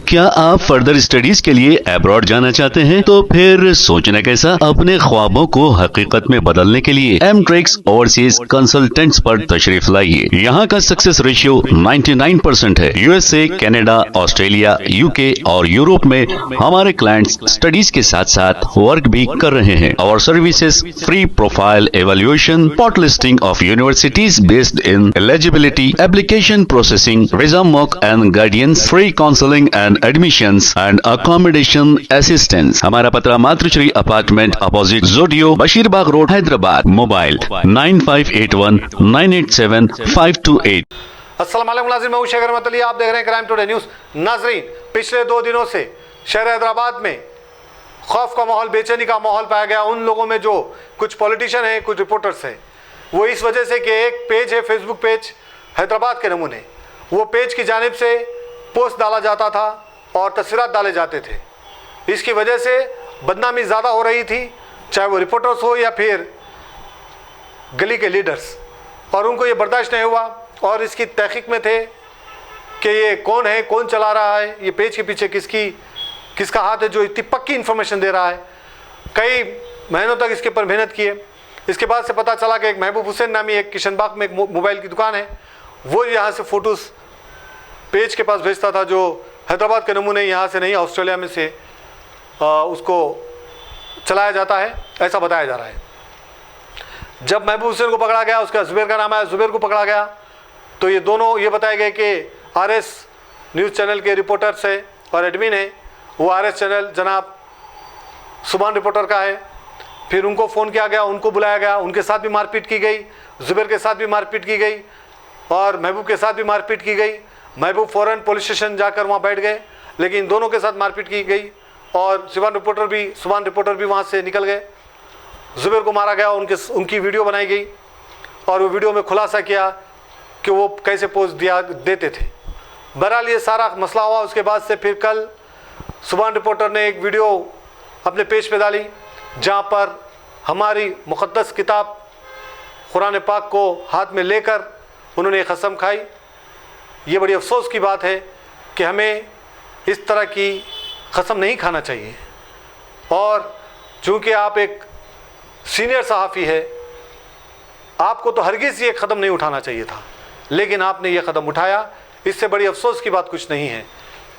क्या आप further studies के लिए अब्रॉड जाना चाहते हैं? तो फिर सोचना कैसा, अपने ख्वाबों को हकीकत में बदलने के लिए एमट्रिक्स ओवरसीज कंसल्टेंट्स पर तशरीफ लाइए। यहाँ का सक्सेस रेशियो 99% है। यूएसए, कनाडा, ऑस्ट्रेलिया, यूके और यूरोप में हमारे क्लाइंट्स स्टडीज के साथ साथ वर्क भी कर रहे हैं। और services free profile evaluation, spot listing of universities based in eligibility, application processing, visa mock and guidance, free counselling and admissions and accommodation assistance. हमारा पता मातृश्री अपार्टमेंट अपोजिट जोडियो, बशीरबाग रोड, हैदराबाद। मोबाइल 9581987528। अस्सलाम वालेकुम नाज़रीन, मैं हूं शेख रहमत अली। आप देख रहे हैं क्राइम टुडे न्यूज़। नाज़रीन, पिछले 2 दिनों से शहर हैदराबाद में खौफ का माहौल, बेचैनी का माहौल पाया गया उन लोगों में जो कुछ पॉलिटिशियन हैं, कुछ रिपोर्टर्स हैं। वो इस वजह से कि एक पेज है, फेसबुक पेज हैदराबाद के नमूने, वो पेज की जानिब से पोस्ट डाला जाता था और तस्वीरात डाले जाते थे। इसकी वजह से बदनामी ज़्यादा हो रही थी, चाहे वो रिपोर्टर्स हो या फिर गली के लीडर्स, और उनको ये बर्दाश्त नहीं हुआ और इसकी तहकीक में थे कि ये कौन है, कौन चला रहा है, ये पेज के पीछे किसका हाथ है जो इतनी पक्की इन्फॉर्मेशन दे रहा है। कई महीनों तक इसके ऊपर मेहनत किए। इसके बाद से पता चला कि एक महबूब हुसैन नामी एक किशनबाग में एक मोबाइल की दुकान है, वो यहाँ से फ़ोटोज़ पेज के पास भेजता था जो हैदराबाद के नमूने यहाँ से नहीं, ऑस्ट्रेलिया में से उसको चलाया जाता है, ऐसा बताया जा रहा है। जब महबूब हुसैन को पकड़ा गया, उसका जुबैर का नाम आया, जुबैर को पकड़ा गया, तो ये दोनों ये बताए गए कि आरएस न्यूज़ चैनल के रिपोर्टर्स है और एडमिन है। वो आरएस चैनल जनाब सुभान रिपोर्टर का है। फिर उनको फ़ोन किया गया, उनको बुलाया गया, उनके साथ भी मारपीट की गई, जुबैर के साथ भी मारपीट की गई और महबूब के साथ भी मारपीट की गई। महबूब फ़ौरन पुलिस स्टेशन जाकर वहाँ बैठ गए, लेकिन दोनों के साथ मारपीट की गई और सुभान रिपोर्टर भी वहाँ से निकल गए। जुबैर को मारा गया, उनकी वीडियो बनाई गई और वो वीडियो में खुलासा किया कि वो कैसे पोस्ट देते थे। बहरहाल ये सारा मसला हुआ। उसके बाद से फिर कल सुभान रिपोर्टर ने एक वीडियो अपने पेज पे डाली जहाँ पर हमारी मुक़द्दस किताब कुरान पाक को हाथ में लेकर उन्होंने कसम खाई। ये बड़ी अफसोस की बात है कि हमें इस तरह की कसम नहीं खाना चाहिए। और चूँकि आप एक सीनियर सहाफ़ी है, आपको तो हरगिज़ ये कदम नहीं उठाना चाहिए था, लेकिन आपने ये कदम उठाया। इससे बड़ी अफसोस की बात कुछ नहीं है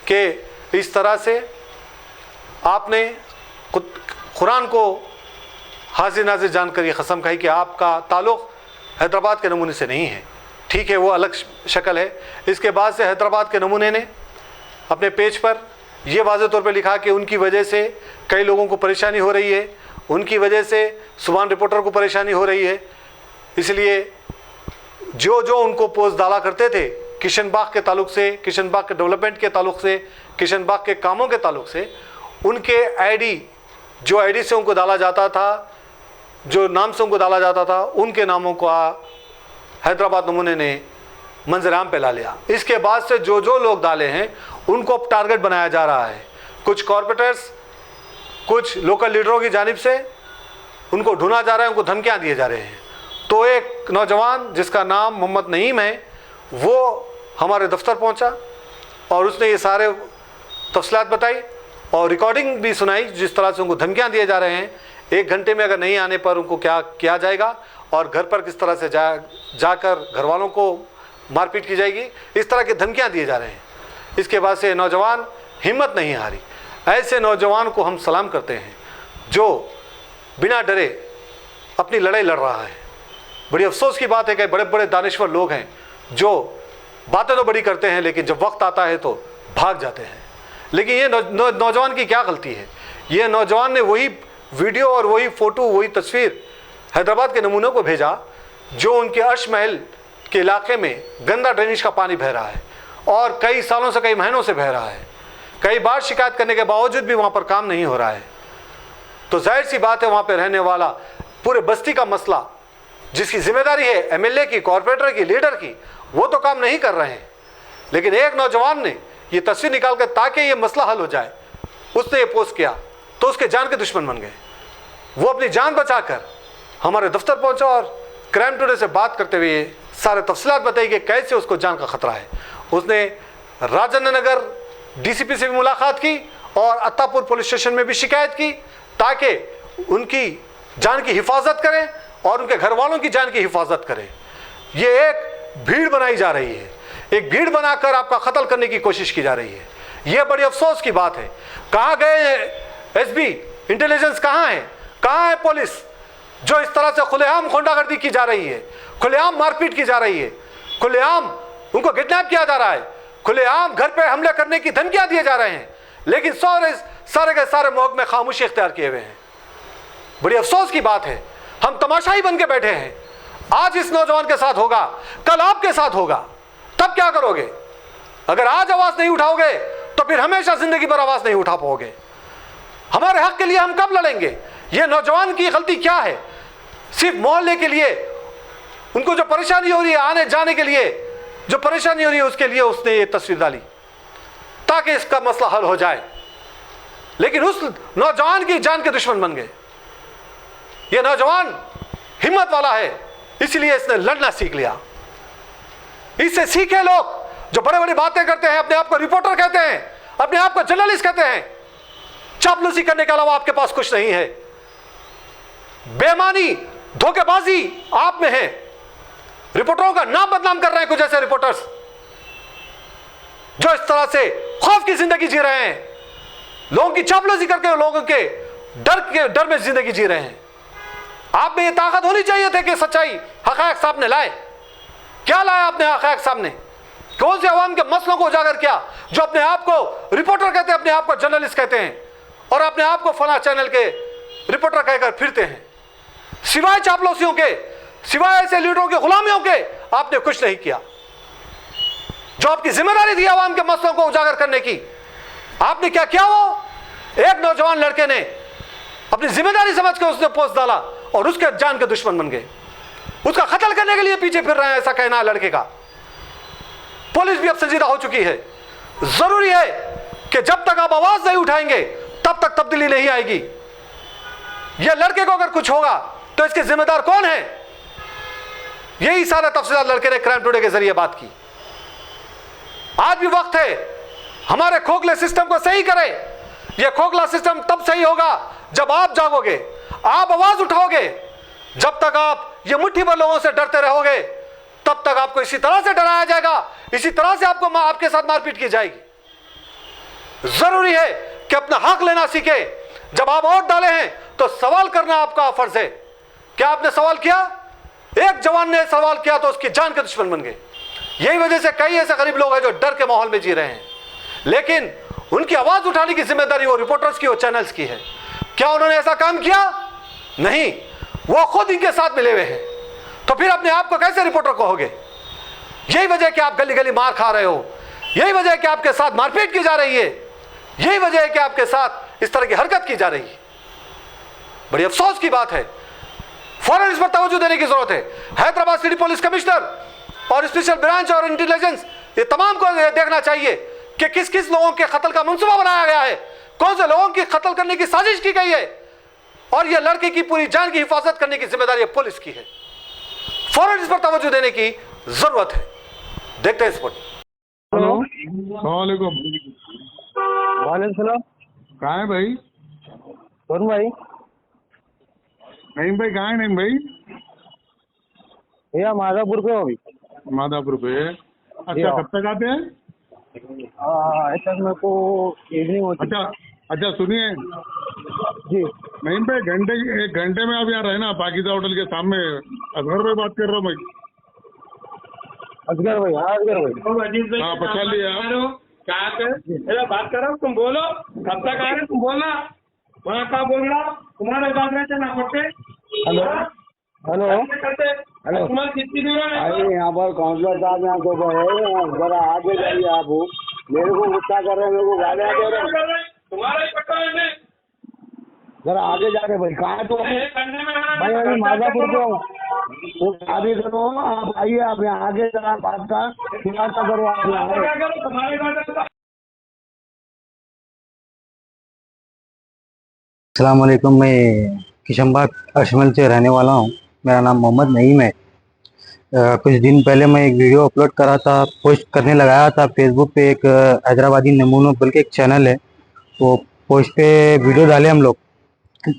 कि इस तरह से आपने कुरान को हाजिर नाजिर जानकर ये कसम खाई कि आपका ताल्लुक़ हैदराबाद के नमूने से नहीं है। ठीक है, वो अलग शक्ल है। इसके बाद से हैदराबाद के नमूने ने अपने पेज पर यह वाज़ेह तौर पर लिखा कि उनकी वजह से कई लोगों को परेशानी हो रही है, उनकी वजह से सुभान रिपोर्टर को परेशानी हो रही है। इसलिए जो उनको पोस्ट डाला करते थे किशनबाग के ताल्लुक़ से, किशनबाग के डेवलपमेंट के ताल्लुक़ से, किशनबाग के कामों के ताल्लुक़ से, उनके जो आईडी से उनको डाला जाता था, जो नाम से उनको डाला जाता था, उनके नामों को हैदराबाद नमूने ने मंजराम पे ला लिया। इसके बाद से जो लोग डाले हैं उनको अब टारगेट बनाया जा रहा है। कुछ कॉरपोरेटर्स, कुछ लोकल लीडरों की जानिब से उनको ढूंढा जा रहा है, उनको धमकियाँ दिए जा रहे हैं। तो एक नौजवान जिसका नाम मोहम्मद नईम है, वो हमारे दफ्तर पहुंचा और उसने ये सारे तफसीलात बताई और रिकॉर्डिंग भी सुनाई जिस तरह से उनको धमकियाँ दिए जा रहे हैं। 1 घंटे में अगर नहीं आने पर उनको क्या किया जाएगा और घर पर किस तरह से जाकर घर वालों को मारपीट की जाएगी, इस तरह की धमकियाँ दिए जा रहे हैं। इसके बाद से नौजवान हिम्मत नहीं हारी। ऐसे नौजवान को हम सलाम करते हैं जो बिना डरे अपनी लड़ाई लड़ रहा है। बड़ी अफसोस की बात है कि बड़े बड़े दानिश्वर लोग हैं जो बातें तो बड़ी करते हैं, लेकिन जब वक्त आता है तो भाग जाते हैं। लेकिन ये नौजवान की क्या गलती है? ये नौजवान ने वही वीडियो और वही फ़ोटो, वही तस्वीर हैदराबाद के नमूनों को भेजा जो उनके अर्श महल के इलाके में गंदा ड्रेनेज का पानी बह रहा है और कई सालों से, कई महीनों से बह रहा है। कई बार शिकायत करने के बावजूद भी वहाँ पर काम नहीं हो रहा है। तो जाहिर सी बात है, वहाँ पर रहने वाला पूरे बस्ती का मसला, जिसकी जिम्मेदारी है एमएलए की, कॉरपोरेटर की, लीडर की, वो तो काम नहीं कर रहे हैं। लेकिन एक नौजवान ने ये तस्वीर निकाल कर ताकि ये मसला हल हो जाए, उसने ये पोस्ट किया तो उसके जान के दुश्मन बन गए। वो अपनी जान बचाकर हमारे दफ्तर पहुंचा और क्राइम टुडे से बात करते हुए सारे तफसीलात बताई कि कैसे उसको जान का खतरा है। उसने राजेंद्र नगर डीसीपी से भी मुलाकात की और अत्तापुर पुलिस स्टेशन में भी शिकायत की ताकि उनकी जान की हिफाजत करें और उनके घर वालों की जान की हिफाजत करें। ये एक भीड़ बनाई जा रही है, एक भीड़ बनाकर आपका कत्ल करने की कोशिश की जा रही है। यह बड़ी अफसोस की बात है। कहाँ गए एसबी, इंटेलिजेंस कहाँ है, कहाँ है पुलिस, जो इस तरह से खुलेआम गुंडागर्दी की जा रही है, खुलेआम मारपीट की जा रही है, खुलेआम उनको किडनैप किया जा रहा है, खुलेआम घर पे हमले करने की धमकियां दिए जा रहे हैं, लेकिन सारे के सारे महकमे खामोशी इख्तियार किए हुए हैं। बड़ी अफसोस की बात है, हम तमाशाई बन के बैठे हैं। आज इस नौजवान के साथ होगा, कल आपके साथ होगा, तब क्या करोगे? अगर आज आवाज नहीं उठाओगे तो फिर हमेशा जिंदगी भर आवाज नहीं उठा पाओगे। हमारे हक के लिए हम कब लड़ेंगे? ये नौजवान की गलती क्या है? सिर्फ मोहल्ले के लिए उनको जो परेशानी हो रही है, आने जाने के लिए जो परेशानी हो रही है, उसके लिए उसने ये तस्वीर डाली ताकि इसका मसला हल हो जाए, लेकिन उस नौजवान की जान के दुश्मन बन गए। ये नौजवान हिम्मत वाला है, इसलिए इसने लड़ना सीख लिया। इससे सीखे लोग जो बड़े बड़ी बातें करते हैं, अपने आप को रिपोर्टर कहते हैं, अपने आप को जर्नलिस्ट कहते हैं, चापलूसी करने के अलावा आपके पास कुछ नहीं है। बेईमानी, धोखेबाजी आप में है। रिपोर्टरों का नाम बदनाम कर रहे हैं कुछ ऐसे रिपोर्टर्स जो इस तरह से खौफ की जिंदगी जी रहे हैं, लोगों की चापलूसी करके लोगों के डर में जिंदगी जी रहे हैं। आप में ये ताकत होनी चाहिए थे कि सच्चाई, हक़ाइक़ सामने लाए। क्या लाया आपने हक़ाइक़ सामने? कौन से अवाम के मसलों को उजागर किया? जो अपने आप को रिपोर्टर कहते हैं, अपने आप को जर्नलिस्ट कहते हैं और अपने आप को फला चैनल के रिपोर्टर कहकर फिरते हैं। सिवाय चापलूसियों के, सिवाय ऐसे लीडरों के गुलामियों के आपने कुछ नहीं किया। जो आपकी जिम्मेदारी थी अवाम के मसलों को उजागर करने की, आपने क्या किया? वो एक नौजवान लड़के ने अपनी जिम्मेदारी समझ कर उसने पोस्ट डाला और उसके जान के दुश्मन बन गए। उसका कत्ल करने के लिए पीछे फिर रहे हैं, ऐसा कहना है लड़के का। पुलिस भी अब संजीदा हो चुकी है। जरूरी है कि जब तक आप आवाज नहीं उठाएंगे तब तक तब्दीली नहीं आएगी। यह लड़के को अगर कुछ होगा तो इसके जिम्मेदार कौन है? यही सारा तफसीलात लड़के ने क्राइम टुडे के जरिए बात की। आज भी वक्त है, हमारे खोखले सिस्टम को सही करें। यह खोखला सिस्टम तब सही होगा जब आप जागोगे, आप आवाज उठाओगे। जब तक आप ये मुट्ठी भर लोगों से डरते रहोगे तब तक आपको इसी तरह से डराया जाएगा, इसी तरह से आपके साथ मारपीट की जाएगी। जरूरी है कि अपना हक लेना सीखे। जब आप वोट डाले हैं तो सवाल करना आपका फर्ज है। क्या आपने सवाल किया? एक जवान ने सवाल किया तो उसकी जान के दुश्मन बन गए। यही वजह से कई ऐसे गरीब लोग हैं जो डर के माहौल में जी रहे हैं, लेकिन उनकी आवाज उठाने की जिम्मेदारी वो रिपोर्टर्स की, वो चैनल्स की है। क्या उन्होंने ऐसा काम किया? नहीं, वो खुद इनके साथ मिले हुए हैं। तो फिर अपने आप को कैसे रिपोर्टर कहोगे? यही वजह है कि आप गली गली मार खा रहे हो, यही वजह है कि आपके साथ मारपीट की जा रही है, यही वजह है कि आपके साथ इस तरह की हरकत की जा रही है। बड़ी अफसोस की बात है। फौरन इस पर तवज्जो देने की जरूरत है। हैदराबाद सिटी पुलिस कमिश्नर और स्पेशल ब्रांच और इंटेलिजेंस, ये तमाम को देखना चाहिए कि किस किस लोगों के कत्ल का मंसूबा बनाया गया है, कौन से लोगों की कत्ल करने की साजिश की गई है, और यह लड़के की पूरी जान की हिफाजत करने की जिम्मेदारी पुलिस की है। फौरन इस पर तवज्जो देने की जरूरत है। देखते हैं इस पर। हेलो, वालेकुम। वालेकुम सलाम। कहाँ है भाई? कौन भाई? नईम भाई कहाँ है? नईम भाई भैया माधापुर पे हो अभी। माधापुर पे? अच्छा, जी हाँ। कब तक आते हैं? ऐसा मेरे को इवनिंग होती। अच्छा सुनिए जी नईम भाई, एक घंटे में आप यहाँ रहना, पाकिजा होटल के सामने। असगर भाई बात कर रहा हूँ भाई। असगर भाई? हाँ असगर भाई। हाँ, पहचान लिया आप? क्या कर बात कर रहा हूँ, तुम बोलो। कब तक आ रहे तुम बोलना। वहाँ का बोल रहा तुम्हारे बात में चलना पड़ते। हेलो हेलो हेलो, तुम्हारी कितनी दूर है? अरे यहाँ पर काउंसलर साहब यहाँ तो है, जरा आगे जाइए। आप मेरे को गुस्सा कर रहे हैं, मेरे को गालियाँ दे रहे हैं। तुम्हारा ही पट्टा है। जरा आगे जा रहे भाई। कहाँ तो भाई? अभी माधापुर पे हूँ। तो आगे करो, आप आइए, आप यहाँ आगे जरा बात का खुलासा करो। आप यहाँ अस्सलाम वालेकुम। मैं किशनबाग अशमल से रहने वाला हूँ। मेरा नाम मोहम्मद नईम है। कुछ दिन पहले मैं एक वीडियो अपलोड करा था, पोस्ट करने लगाया था फेसबुक पे। एक हैदराबादी नमूनों बल्कि एक चैनल है, वो पोस्ट पे वीडियो डाले हम लोग।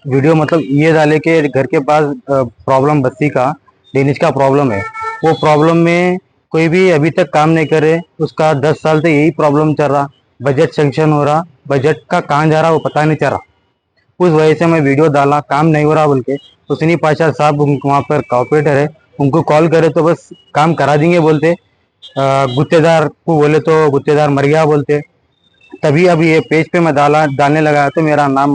वीडियो मतलब ये डाले कि घर के पास प्रॉब्लम बस्ती का ड्रेनेज का प्रॉब्लम है। वो प्रॉब्लम में कोई भी अभी तक काम नहीं करे, उसका 10 साल से यही प्रॉब्लम चल रहा। बजट सेंक्शन हो रहा, बजट का कहाँ जा रहा वो पता नहीं चल रहा। उस वजह से मैं वीडियो डाला, काम नहीं हो रहा बोल के। हुसैनी पाशा साहब वहाँ पर कॉर्पोरेटर है, उनको कॉल करे तो बस काम करा देंगे बोलते। गुत्तेदार को बोले तो गुत्तेदार मर गया बोलते। तभी अब ये पेज पे मैं डालने लगा तो मेरा नाम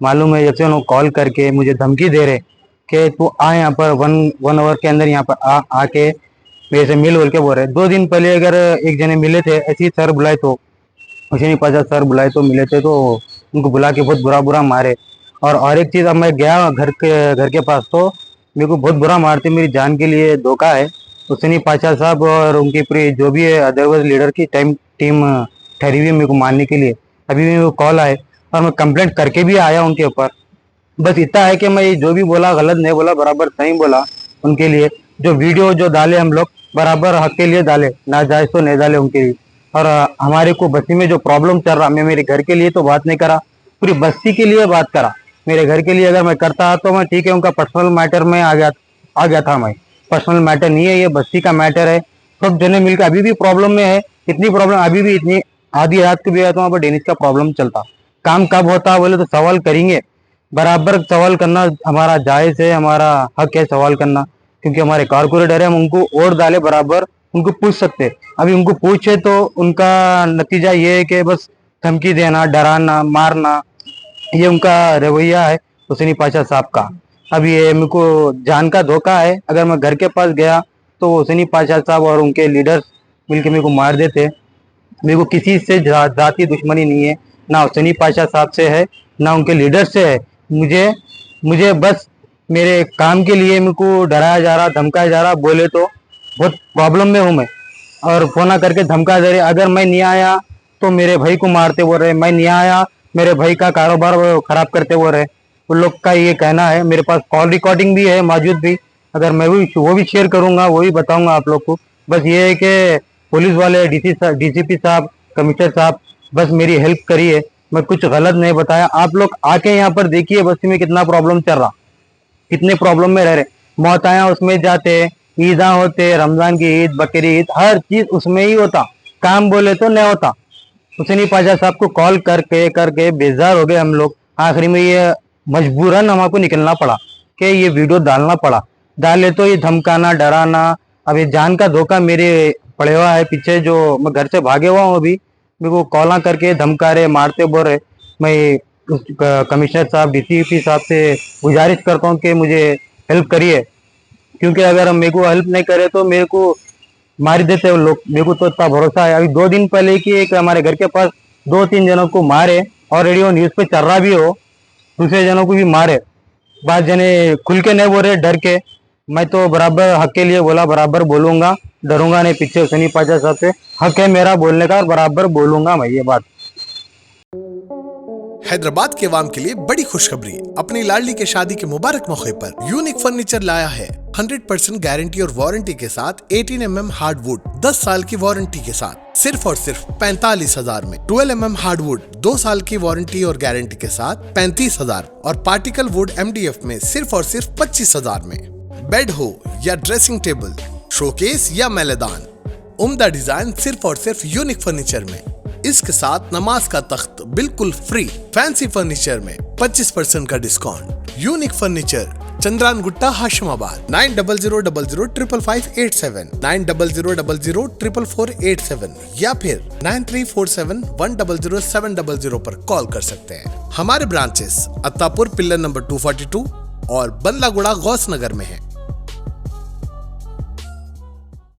मालूम है। जब से उन्होंने कॉल करके मुझे धमकी दे रहे कि तू आ यहाँ पर वन आवर के अंदर यहाँ पर आके मेरे से मिल बोल के बोल रहे। 2 दिन पहले अगर एक जने मिले थे, ऐसे ही सर बुलाए तो हुसैनी पाशा सर बुलाए तो मिले थे, तो उनको बुला के बहुत बुरा मारे। और एक चीज़, अब मैं गया घर के पास तो मेरे को बहुत बुरा मारते, मेरी जान के लिए धोखा है। हुसैनी पाशा साहब और उनकी पूरी जो भी है अदरवाइज लीडर की टीम ठहरी हुई है मेरे को मारने के लिए। अभी भी मेरे को कॉल आए और मैं कंप्लेंट करके भी आया उनके ऊपर। बस इतना है कि मैं जो भी बोला गलत नहीं बोला, बराबर सही बोला उनके लिए। जो वीडियो जो डाले हम लोग बराबर हक के लिए डाले, ना जायज तो नहीं डाले उनके लिए। और हमारे को बस्ती में जो प्रॉब्लम चल रहा, मैं मेरे घर के लिए तो बात नहीं करा, पूरी बस्ती के लिए बात करा। मेरे घर के लिए अगर मैं करता तो मैं ठीक है, उनका पर्सनल मैटर में आ गया था। मैं पर्सनल मैटर नहीं है, ये बस्ती का मैटर है। सब जने मिलकर अभी भी प्रॉब्लम में है। इतनी प्रॉब्लम अभी भी, इतनी आधी रात को भी है तो वहाँ पर ड्रेनेज का प्रॉब्लम चलता। काम कब होता बोले तो सवाल करेंगे, बराबर सवाल करना हमारा जायज है, हमारा हक है सवाल करना, क्योंकि हमारे कारपोरेटर है। हम उनको वोट डाले बराबर, उनको पूछ सकते। अभी उनको पूछे तो उनका नतीजा ये है कि बस धमकी देना, डराना, मारना, ये उनका रवैया है हुसैनी पाशा साहब का। अब ये मेरे को जान का धोखा है। अगर मैं घर के पास गया तो हुसैनी पाशा साहब और उनके लीडर्स मिलके मेरे को मार देते। मेरे को किसी से जाती दुश्मनी नहीं है, ना हुसैनी पाशा साहब से है, ना उनके लीडर से है। मुझे बस मेरे काम के लिए मेरे को डराया जा रहा, धमकाया जा रहा। बोले तो बहुत प्रॉब्लम में हूँ मैं, और फोन करके धमका दे रहे। अगर मैं नहीं आया तो मेरे भाई को मारते बोल रहे, मैं नहीं आया मेरे भाई का कारोबार खराब करते बोल रहे। उन लोग का ये कहना है। मेरे पास कॉल रिकॉर्डिंग भी है मौजूद भी, अगर मैं वो भी शेयर करूंगा, वो भी बताऊंगा आप लोग को। बस ये है कि पुलिस वाले, डीसीपी साहब, कमिश्नर साहब, बस मेरी हेल्प करिए। मैं कुछ गलत नहीं बताया। आप लोग आके यहाँ पर देखिए बस्ती में कितना प्रॉब्लम चल रहा, कितने प्रॉब्लम में रह रहे। मौत आया उसमें जाते, ईदा होते, रमजान की ईद, बकरी ईद, हर चीज उसमें ही होता। काम बोले तो नहीं होता। हुसैनी पाशा साहब को कॉल करके बेजार हो गए हम लोग। आखिरी में ये मजबूरन हमको निकलना पड़ा कि ये वीडियो डालना पड़ा। डाले तो ये धमकाना, डराना, अब ये जान का धोखा मेरे पड़े हुआ है पीछे। जो मैं घर से भागे हुआ हूँ, अभी मेरे को कॉल करके धमका रहे, मारते बोल रहे। मैं कमिश्नर साहब, डीसीपी साहब से गुजारिश करता हूँ कि मुझे हेल्प करिए, क्योंकि अगर मेरे को हेल्प नहीं करे तो मेरे को मार देते वो लोग। मेरे को तो इतना भरोसा है। अभी 2 दिन पहले की एक हमारे घर के पास 2-3 जनों को मारे, ऑलरेडी वो न्यूज पे चल रहा भी हो, दूसरे जनों को भी मारे। 5 जने खुल के नहीं बोल रहे, डर के। मैं तो बराबर हक के लिए बोला, बराबर बोलूंगा, डरूंगा नहीं पीछे। हुसैनी पाशा साहब से हक है मेरा बोलने का, और बराबर बोलूंगा मैं ये बात। हैदराबाद के अवाम के लिए बड़ी खुशखबरी। अपनी लाडली के शादी के मुबारक मौके पर यूनिक फर्नीचर लाया है 100% गारंटी और वारंटी के साथ 18 mm हार्डवुड 10 साल की वारंटी के साथ सिर्फ और सिर्फ 45,000 में। 12 mm हार्डवुड 2 साल की वारंटी और गारंटी के साथ 35,000 और पार्टिकल वुड MDF में सिर्फ और सिर्फ 25,000 में। बेड हो या ड्रेसिंग टेबल, शोकेस या मैलेदान, उम्दा डिजाइन सिर्फ और सिर्फ यूनिक फर्नीचर में। इसके साथ नमाज का तख्त बिल्कुल फ्री। फैंसी फर्नीचर में 25% का discount. Unique furniture, Chandrayangutta, Hashimabad. 9000005557, 9000004487 या फिर 9347100700 पर कॉल कर सकते हैं। हमारे ब्रांचेस अत्तापुर पिल्लर नंबर 242 और बंदलागुड़ा गौस नगर में है।